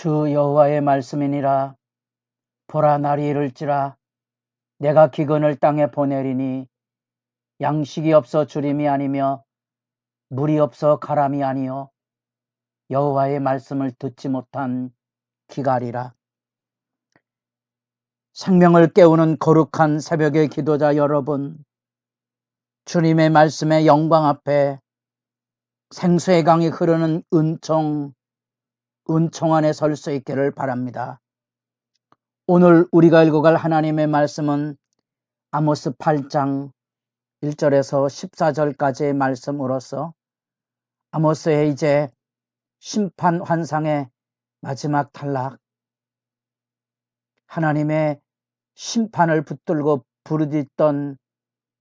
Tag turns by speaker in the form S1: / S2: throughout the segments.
S1: 주 여호와의 말씀이니라. 보라, 날이 이를지라. 내가 기근을 땅에 보내리니 양식이 없어 주림이 아니며 물이 없어 가람이 아니요 여호와의 말씀을 듣지 못한 기갈이라. 생명을 깨우는 거룩한 새벽의 기도자 여러분, 주님의 말씀의 영광 앞에 생수의 강이 흐르는 은총 안에 설 수 있기를 바랍니다. 오늘 우리가 읽어갈 하나님의 말씀은 아모스 8장 1절에서 14절까지의 말씀으로서 아모스의 이제 심판 환상의 마지막 탈락, 하나님의 심판을 붙들고 부르짖던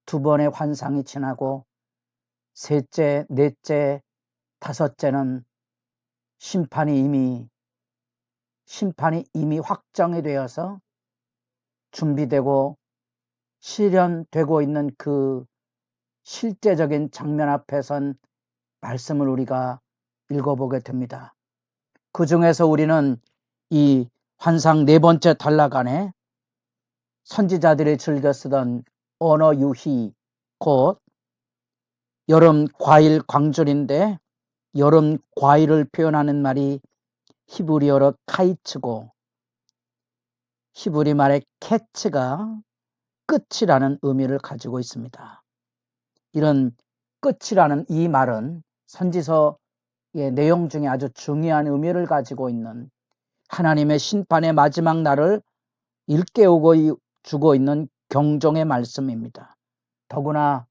S1: 두 번의 환상이 지나고 셋째, 넷째, 다섯째는 심판이 이미 확정이 되어서 준비되고 실현되고 있는 그 실제적인 장면 앞에 선 말씀을 우리가 읽어보게 됩니다. 그 중에서 우리는 이 환상 네 번째 탈락 안에 선지자들이 즐겨 쓰던 언어 유희, 곧 여름 과일 광줄인데 여름 과일을 표현하는 말이 히브리어로 카이츠고 히브리 말의 캐츠가 끝이라는 의미를 가지고 있습니다. 이런 끝이라는 이 말은 선지서의 내용 중에 아주 중요한 의미를 가지고 있는 하나님의 심판의 마지막 날을 일깨우고 주고 있는 경종의 말씀입니다. 더구나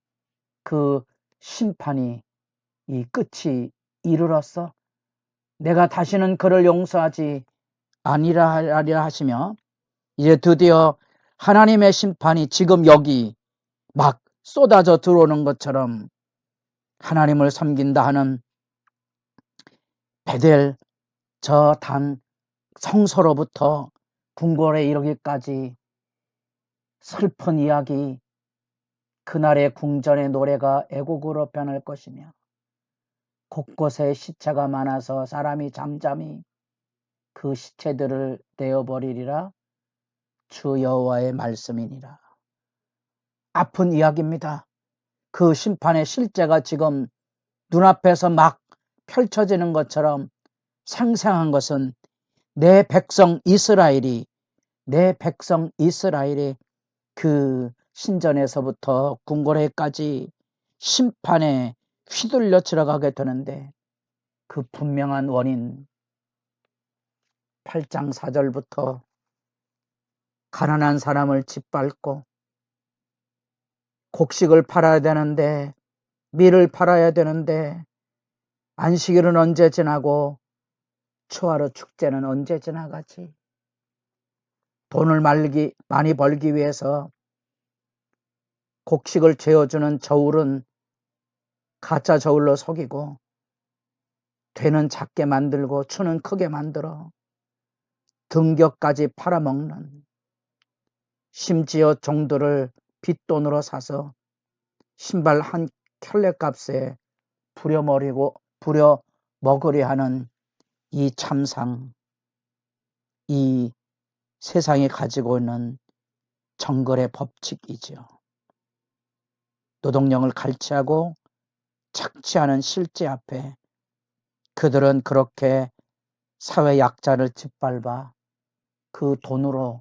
S1: 그 심판이 이 끝이 이르렀어 내가 다시는 그를 용서하지 아니라 하시며 이제 드디어 하나님의 심판이 지금 여기 막 쏟아져 들어오는 것처럼 하나님을 섬긴다 하는 베델 저 단 성소로부터 궁궐에 이르기까지 슬픈 이야기, 그날의 궁전의 노래가 애곡으로 변할 것이며 곳곳에 시체가 많아서 사람이 잠잠히 그 시체들을 떼어버리리라. 주 여호와의 말씀이니라. 아픈 이야기입니다. 그 심판의 실제가 지금 눈앞에서 막 펼쳐지는 것처럼 생생한 것은 내 백성 이스라엘이 그 신전에서부터 궁궐에까지 심판에 휘둘려 들어가게 되는데 그 분명한 원인 8장 4절부터 가난한 사람을 짓밟고 곡식을 팔아야 되는데 밀을 팔아야 되는데 안식일은 언제 지나고 초하루 축제는 언제 지나가지? 돈을 많이 벌기 위해서 곡식을 재어주는 저울은 가짜 저울로 속이고 되는 작게 만들고 추는 크게 만들어 등격까지 팔아먹는, 심지어 종들을 빚돈으로 사서 신발 한 켤레값에 부려 먹으려 하는 이 참상, 이 세상이 가지고 있는 정글의 법칙이죠. 노동력을 갈취하고 착취하는 실제 앞에 그들은 그렇게 사회 약자를 짓밟아 그 돈으로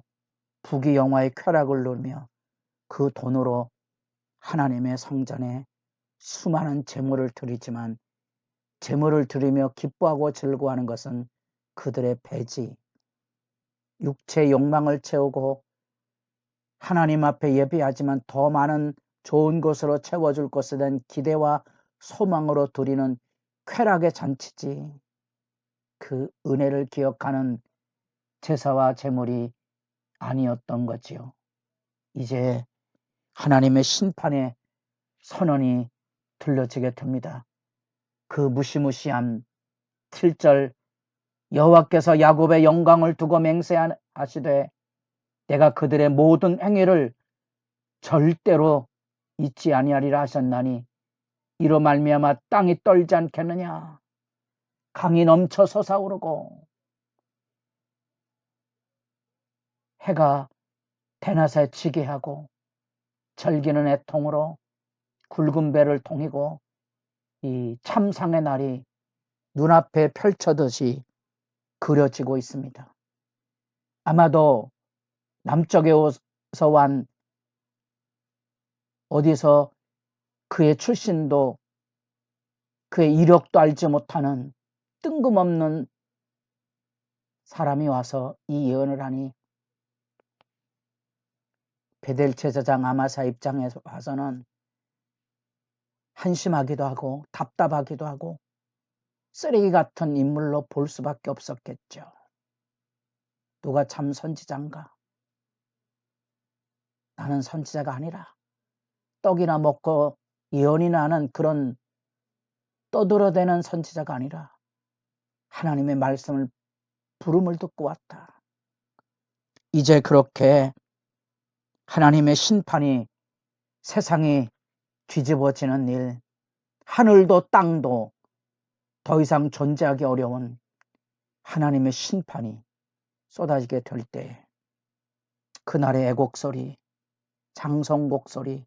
S1: 부귀영화의 쾌락을 누리며 그 돈으로 하나님의 성전에 수많은 제물을 드리지만 제물을 드리며 기뻐하고 즐거워하는 것은 그들의 배지, 육체의 욕망을 채우고 하나님 앞에 예배하지만 더 많은 좋은 것으로 채워줄 것에 대한 기대와 소망으로 드리는 쾌락의 잔치지, 그 은혜를 기억하는 제사와 제물이 아니었던 거지요. 이제 하나님의 심판의 선언이 들려지게 됩니다. 그 무시무시한 7절, 여호와께서 야곱의 영광을 두고 맹세하시되 내가 그들의 모든 행위를 절대로 잊지 아니하리라 하셨나니 이로 말미암아 땅이 떨지 않겠느냐. 강이 넘쳐 솟아오르고 해가 대낮에 지게 하고 절기는 애통으로 굵은 배를 통이고 이 참상의 날이 눈앞에 펼쳐듯이 그려지고 있습니다. 아마도 남쪽에서 완 어디서 그의 출신도 그의 이력도 알지 못하는 뜬금없는 사람이 와서 이 예언을 하니 베델 제사장 아마사 입장에 와서는 한심하기도 하고 답답하기도 하고 쓰레기 같은 인물로 볼 수밖에 없었겠죠. 누가 참 선지자인가? 나는 선지자가 아니라 떡이나 먹고 예언이나 하는 그런 떠들어대는 선지자가 아니라 하나님의 말씀을 부름을 듣고 왔다. 이제 그렇게 하나님의 심판이 세상이 뒤집어지는 일, 하늘도 땅도 더 이상 존재하기 어려운 하나님의 심판이 쏟아지게 될 때 그날의 애곡소리, 장성곡소리,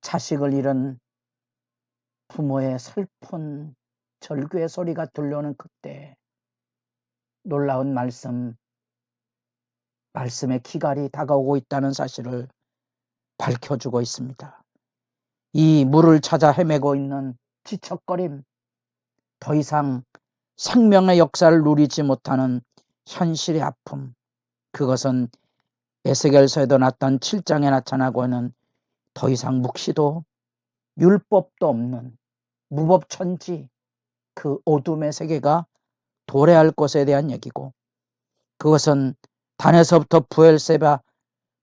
S1: 자식을 잃은 부모의 슬픈 절규의 소리가 들려오는 그때 놀라운 말씀의 기갈이 다가오고 있다는 사실을 밝혀주고 있습니다. 이 물을 찾아 헤매고 있는 지척거림, 더 이상 생명의 역사를 누리지 못하는 현실의 아픔, 그것은 에스겔서에도 나타난 7장에 나타나고 있는 더 이상 묵시도 율법도 없는 무법천지, 그 어둠의 세계가 도래할 것에 대한 얘기고, 그것은 단에서부터 부엘세바,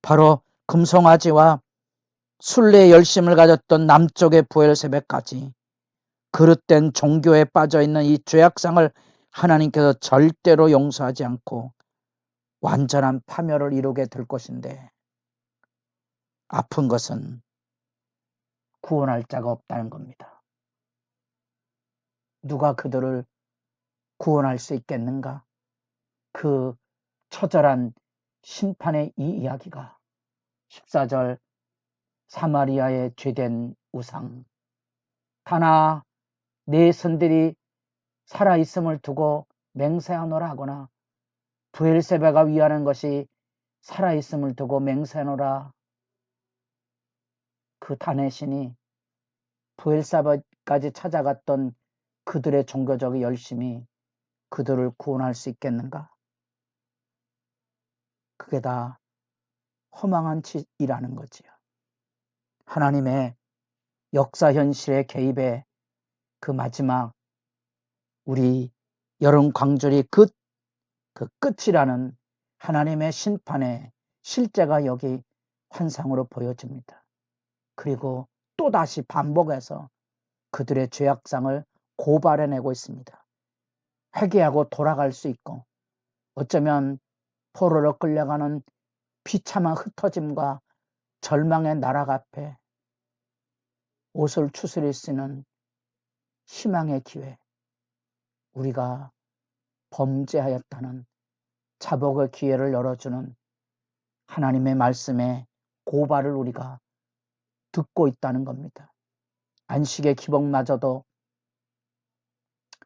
S1: 바로 금송아지와 순례의 열심을 가졌던 남쪽의 부엘세바까지 그릇된 종교에 빠져있는 이 죄악상을 하나님께서 절대로 용서하지 않고 완전한 파멸을 이루게 될 것인데, 아픈 것은 구원할 자가 없다는 겁니다. 누가 그들을 구원할 수 있겠는가? 그 처절한 심판의 이 이야기가 14절 사마리아의 죄된 우상, 다나 내 선들이 살아있음을 두고 맹세하노라 하거나 부엘세바가 위하는 것이 살아있음을 두고 맹세하노라. 그 단의 신이 부엘세바까지 찾아갔던 그들의 종교적 열심이 그들을 구원할 수 있겠는가? 그게 다 허망한 짓이라는 거지요. 하나님의 역사 현실의 개입에 그 마지막 우리 여름 광절이 그 끝이라는 하나님의 심판의 실제가 여기 환상으로 보여집니다. 그리고 또다시 반복해서 그들의 죄악상을 고발해내고 있습니다. 회개하고 돌아갈 수 있고, 어쩌면 포로로 끌려가는 비참한 흩어짐과 절망의 나락 앞에 옷을 추스릴 수 있는 희망의 기회, 우리가 범죄하였다는 자복의 기회를 열어주는 하나님의 말씀의 고발을 우리가 듣고 있다는 겁니다. 안식의 기복마저도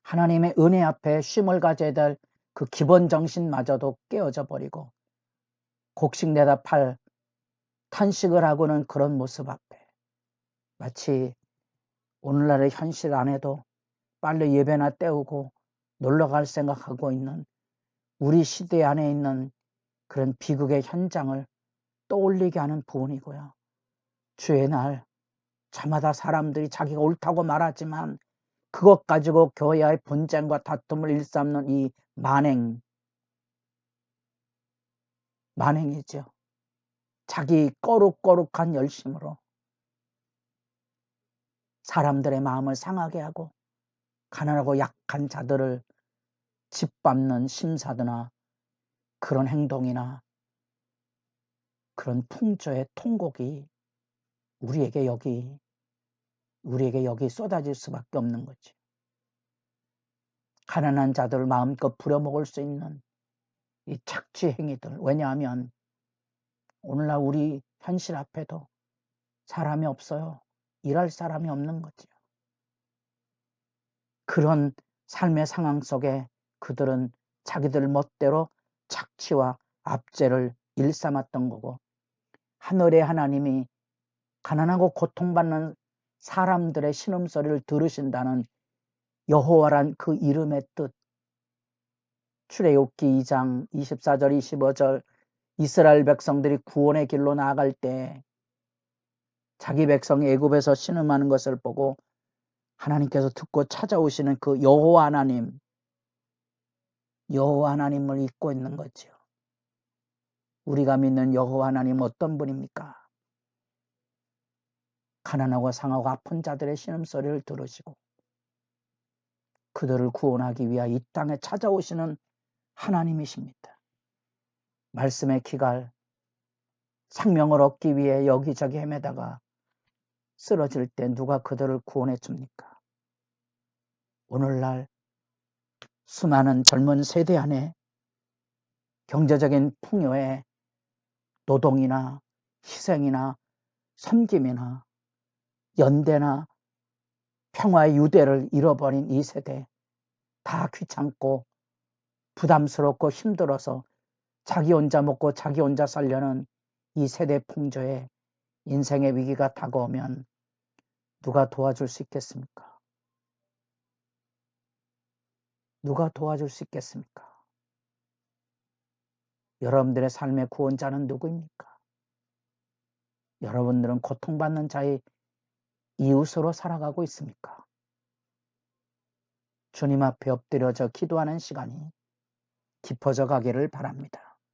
S1: 하나님의 은혜 앞에 쉼을 가져야 될 그 기본 정신마저도 깨어져 버리고 곡식내다 팔 탄식을 하고는 그런 모습 앞에 마치 오늘날의 현실 안에도 빨리 예배나 때우고 놀러갈 생각하고 있는 우리 시대 안에 있는 그런 비극의 현장을 떠올리게 하는 부분이고요. 주의 날 저마다 사람들이 자기가 옳다고 말하지만 그것 가지고 교회와의 분쟁과 다툼을 일삼는 이 만행이죠. 자기 거룩한 열심으로 사람들의 마음을 상하게 하고 가난하고 약한 자들을 짓밟는 심사드나 그런 행동이나 그런 풍조의 통곡이 우리에게 여기 쏟아질 수밖에 없는 거지. 가난한 자들을 마음껏 부려먹을 수 있는 이 착취 행위들, 왜냐하면 오늘날 우리 현실 앞에도 사람이 없어요. 일할 사람이 없는 거지요. 그런 삶의 상황 속에 그들은 자기들 멋대로 착취와 압제를 일삼았던 거고, 하늘의 하나님이 가난하고 고통받는 사람들의 신음소리를 들으신다는 여호와란 그 이름의 뜻, 출애굽기 2장 24절 25절 이스라엘 백성들이 구원의 길로 나아갈 때 자기 백성이 애굽에서 신음하는 것을 보고 하나님께서 듣고 찾아오시는 그 여호와 하나님을 잊고 있는 거지요. 우리가 믿는 여호와 하나님 어떤 분입니까? 가난하고 상하고 아픈 자들의 신음소리를 들으시고 그들을 구원하기 위하 이 땅에 찾아오시는 하나님이십니다. 말씀의 기갈, 생명을 얻기 위해 여기저기 헤매다가 쓰러질 때 누가 그들을 구원해 줍니까? 오늘날 수많은 젊은 세대 안에 경제적인 풍요에 노동이나 희생이나 섬김이나 연대나 평화의 유대를 잃어버린 이 세대, 다 귀찮고 부담스럽고 힘들어서 자기 혼자 먹고 자기 혼자 살려는 이 세대 풍조에 인생의 위기가 다가오면 누가 도와줄 수 있겠습니까? 누가 도와줄 수 있겠습니까? 여러분들의 삶의 구원자는 누구입니까? 여러분들은 고통받는 자의 이웃으로 살아가고 있습니까? 주님 앞에 엎드려져 기도하는 시간이 깊어져 가기를 바랍니다.